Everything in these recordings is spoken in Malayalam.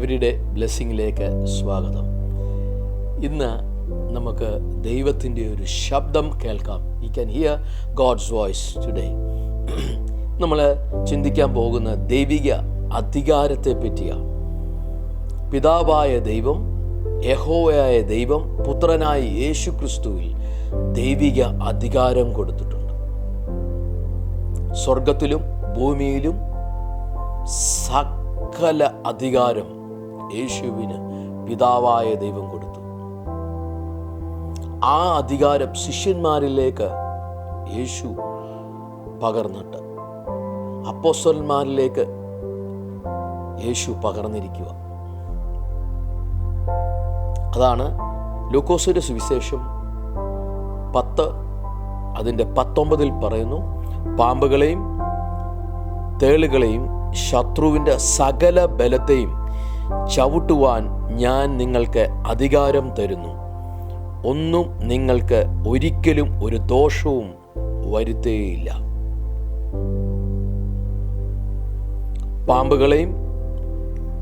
എവരിഡേ ബ്ലെസ്സിങ്ങിലേക്ക് സ്വാഗതം. ഇന്ന് നമുക്ക് ദൈവത്തിൻ്റെ ഒരു ശബ്ദം കേൾക്കാം. You can hear God's voice today. നമ്മൾ ചിന്തിക്കാൻ പോകുന്ന ദൈവിക അധികാരത്തെ പറ്റിയാണ്. പിതാവായ ദൈവം, യഹോവയായ ദൈവം പുത്രനായ യേശു ക്രിസ്തുവിൽ ദൈവിക അധികാരം കൊടുത്തിട്ടുണ്ട്. സ്വർഗത്തിലും ഭൂമിയിലും സകല അധികാരം യേശുവിന് പിതാവായ ദൈവം കൊടുത്തു. ആ അധികാരം ശിഷ്യന്മാരിലേക്ക് യേശു പകർന്നിട്ട് അപ്പോസ്തലന്മാരിലേക്ക് യേശു പകർന്നിരിക്കുക. അതാണ് ലൂക്കോസിന്റെ സുവിശേഷം 10 അതിൻ്റെ 19 പറയുന്നു, പാമ്പുകളെയും തേളുകളെയും ശത്രുവിൻ്റെ സകല ബലത്തെയും ചവിട്ടുവാൻ ഞാൻ നിങ്ങൾക്ക് അധികാരം തരുന്നു. ഒന്നും നിങ്ങൾക്ക് ഒരിക്കലും ഒരു ദോഷവും വരുത്തുകയില്ല. പാമ്പുകളെയും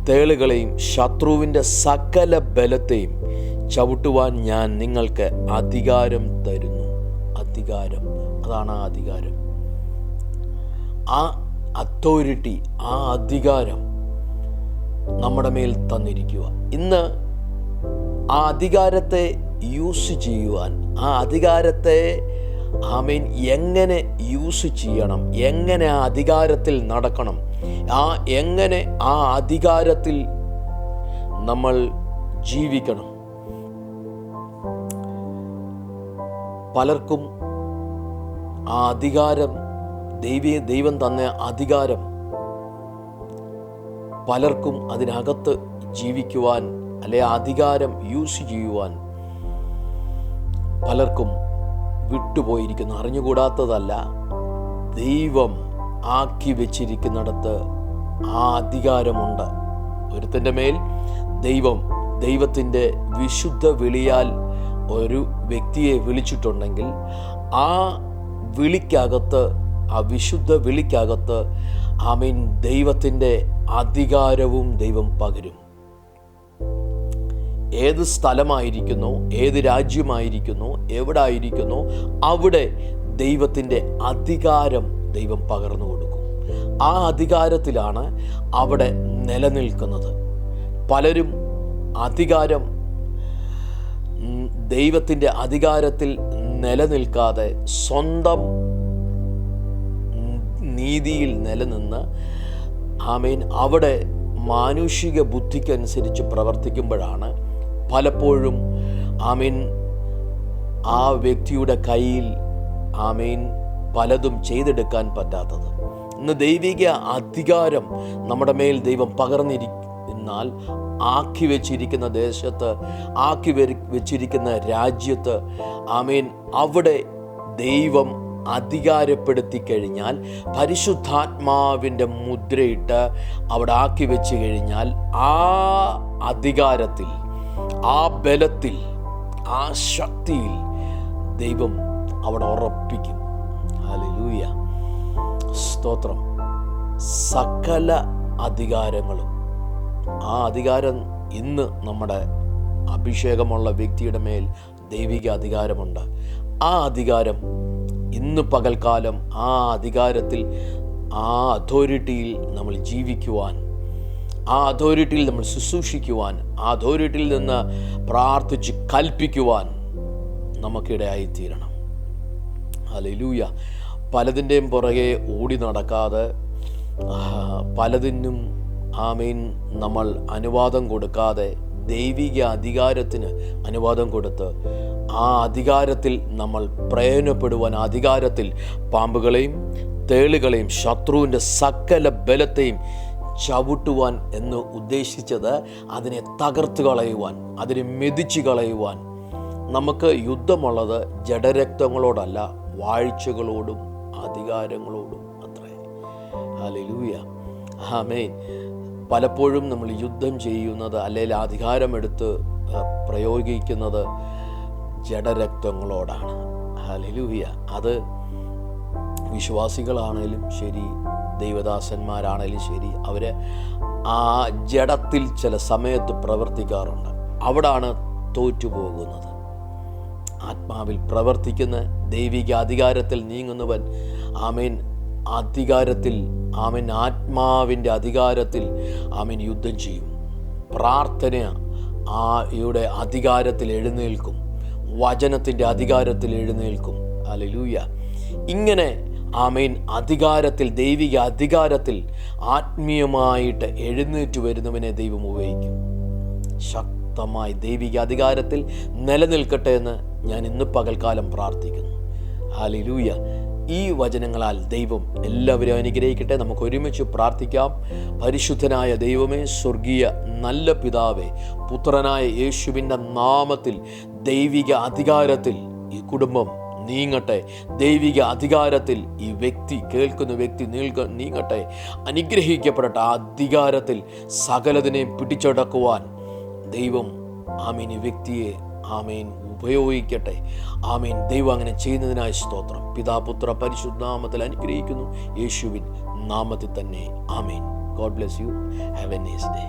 തേളുകളെയും ശത്രുവിൻ്റെ സകല ബലത്തെയും ചവിട്ടുവാൻ ഞാൻ നിങ്ങൾക്ക് അധികാരം തരുന്നു. അധികാരം, അതാണ് ആ അധികാരം, ആ അതോറിറ്റി, ആ അധികാരം നമ്മുടെ മേൽ തന്നിരിക്കുക. ഇന്ന് ആ അധികാരത്തെ യൂസ് ചെയ്യുവാൻ, ആ അധികാരത്തെ എങ്ങനെ യൂസ് ചെയ്യണം, എങ്ങനെ ആ അധികാരത്തിൽ നടക്കണം, എങ്ങനെ ആ അധികാരത്തിൽ നമ്മൾ ജീവിക്കണം. പലർക്കും ആ അധികാരം, ദൈവം തന്ന അധികാരം, പലർക്കും അതിനകത്ത് ജീവിക്കുവാൻ അല്ലെ അധികാരം യൂസ് ചെയ്യുവാൻ പലർക്കും വിട്ടുപോയിരിക്കുന്നു. അറിഞ്ഞുകൂടാത്തതല്ല, ദൈവം ആക്കി വെച്ചിരിക്കുന്നിടത്ത് ആ അധികാരമുണ്ട്. ഒരുത്തൻ്റെ മേൽ ദൈവത്തിൻ്റെ വിശുദ്ധ വിളിയാൽ ഒരു വ്യക്തിയെ വിളിച്ചിട്ടുണ്ടെങ്കിൽ ആ വിളിക്കകത്ത്, ആ വിശുദ്ധ വിളിക്കകത്ത് ദൈവത്തിൻ്റെ അധികാരവും ദൈവം പകരും. ഏത് സ്ഥലമായിരിക്കുന്നു, ഏത് രാജ്യമായിരിക്കുന്നു, എവിടെ ആയിരിക്കുന്നു, അവിടെ ദൈവത്തിൻ്റെ അധികാരം ദൈവം പകർന്നു കൊടുക്കും. ആ അധികാരത്തിലാണ് അവിടെ നിലനിൽക്കുന്നത്. പലരും ദൈവത്തിൻ്റെ അധികാരത്തിൽ നിലനിൽക്കാതെ സ്വന്തം നീതിയിൽ നിലനിന്ന് അവിടെ മാനുഷിക ബുദ്ധിക്കനുസരിച്ച് പ്രവർത്തിക്കുമ്പോഴാണ് പലപ്പോഴും ആ വ്യക്തിയുടെ കയ്യിൽ പലതും ചെയ്തെടുക്കാൻ പറ്റാത്തത്. ഇന്ന് ദൈവിക അധികാരം നമ്മുടെ മേൽ ദൈവം പകർന്നിരിക്കുന്നാൽ, ആക്കി വെച്ചിരിക്കുന്ന ദേശത്ത്, ആക്കി വെച്ചിരിക്കുന്ന രാജ്യത്ത് അവിടെ ദൈവം അധികാരപ്പെടുത്തി കഴിഞ്ഞാൽ, പരിശുദ്ധാത്മാവിൻ്റെ മുദ്രയിട്ട് അവിടെ ആക്കി വെച്ച് കഴിഞ്ഞാൽ, ആ അധികാരത്തിൽ, ആ ബലത്തിൽ, ആ ശക്തിയിൽ ദൈവം അവിടെ ഉറപ്പിക്കും. ഹല്ലേലൂയ, സ്തോത്രം. സകല അധികാരങ്ങളും, ആ അധികാരം ഇന്ന് നമ്മുടെ അഭിഷേകമുള്ള വ്യക്തിയുടെ മേൽ ദൈവിക അധികാരമുണ്ട്. ആ അധികാരം ഇന്ന് പകൽക്കാലം, ആ അധികാരത്തിൽ, ആ അതോറിറ്റിയിൽ നമ്മൾ ജീവിക്കുവാൻ, ആ അതോറിറ്റിയിൽ നമ്മൾ ശുശ്രൂഷിക്കുവാൻ, ആ അതോറിറ്റിയിൽ നിന്ന് പ്രാർത്ഥിച്ച് കൽപ്പിക്കുവാൻ നമുക്കിടയായിത്തീരണം. ഹല്ലേലൂയ. പലതിൻ്റെയും പുറകെ ഓടി നടക്കാതെ, പലതിനും നമ്മൾ അനുവാദം കൊടുക്കാതെ, ദൈവിക അധികാരത്തിന് അനുവാദം കൊടുത്ത് ആ അധികാരത്തിൽ നമ്മൾ പ്രയോജനപ്പെടുവാൻ, അധികാരത്തിൽ പാമ്പുകളെയും തേളുകളെയും ശത്രുവിൻ്റെ സകല ബലത്തെയും ചവിട്ടുവാൻ എന്ന് ഉദ്ദേശിച്ചത് അതിനെ തകർത്ത് കളയുവാൻ, അതിനെ മെതിച്ച് കളയുവാൻ. നമുക്ക് യുദ്ധമുള്ളത് ജഡരക്തങ്ങളോടല്ല, വാഴ്ചകളോടും അധികാരങ്ങളോടും അത്രേ. ഹല്ലേലൂയ, ആമേൻ. പലപ്പോഴും നമ്മൾ യുദ്ധം ചെയ്യുന്നത്, അല്ലെങ്കിൽ അധികാരമെടുത്ത് പ്രയോഗിക്കുന്നത് ജഡരക്തങ്ങളോടാണ്. ഹല്ലേലൂയ. അത് വിശ്വാസികളാണേലും ശരി, ദൈവദാസന്മാരാണേലും ശരി, അവർ ആ ജഡത്തിൽ ചില സമയത്ത് പ്രവർത്തിക്കാറുണ്ട്. അവിടാണ് തോറ്റുപോകുന്നത്. ആത്മാവിൽ പ്രവർത്തിക്കുന്ന ദൈവിക അധികാരത്തിൽ നീങ്ങുന്നവൻ ആമേൻ അധികാരത്തിൽ ആമേൻ ആത്മാവിൻ്റെ അധികാരത്തിൽ ആമേൻ യുദ്ധം ചെയ്യും. പ്രാർത്ഥന യുടെ അധികാരത്തിൽ എഴുന്നേൽക്കും. വചനത്തിൻ്റെ അധികാരത്തിൽ എഴുന്നേൽക്കും. ഹല്ലേലൂയ. ഇങ്ങനെ ആമേൻ അധികാരത്തിൽ, ദൈവിക അധികാരത്തിൽ ആത്മീയമായിട്ട് എഴുന്നേറ്റ് വരുന്നവനെ ദൈവം ഉപയോഗിക്കും. ശക്തമായി ദൈവിക അധികാരത്തിൽ നിലനിൽക്കട്ടെ എന്ന് ഞാൻ ഇന്ന് പകൽക്കാലം പ്രാർത്ഥിക്കുന്നു. ഹല്ലേലൂയ. ഈ വചനങ്ങളാൽ ദൈവം എല്ലാവരും അനുഗ്രഹിക്കട്ടെ. നമുക്ക് ഒരുമിച്ച് പ്രാർത്ഥിക്കാം. പരിശുദ്ധനായ ദൈവമേ, സ്വർഗീയ നല്ല പിതാവേ, പുത്രനായ യേശുവിൻ്റെ നാമത്തിൽ ദൈവിക അധികാരത്തിൽ ഈ കുടുംബം നീങ്ങട്ടെ. ദൈവിക അധികാരത്തിൽ ഈ വ്യക്തി, കേൾക്കുന്ന വ്യക്തി നീങ്ങട്ടെ. അനുഗ്രഹിക്കപ്പെടട്ടെ. ആ അധികാരത്തിൽ സകലതിനെയും പിടിച്ചടക്കുവാൻ ദൈവം ആമീൻ ഈ വ്യക്തിയെ ആമേൻ ഉപയോഗിക്കട്ടെ. ആമേൻ. ദൈവം അങ്ങനെ ചെയ്യുന്നതിനായി സ്തോത്രം. പിതാപുത്ര പരിശുദ്ധ നാമത്തിൽ അനുഗ്രഹിക്കുന്നു, യേശുവിൻ നാമത്തിൽ തന്നെ. ആമേൻ. God bless you. Have a nice day.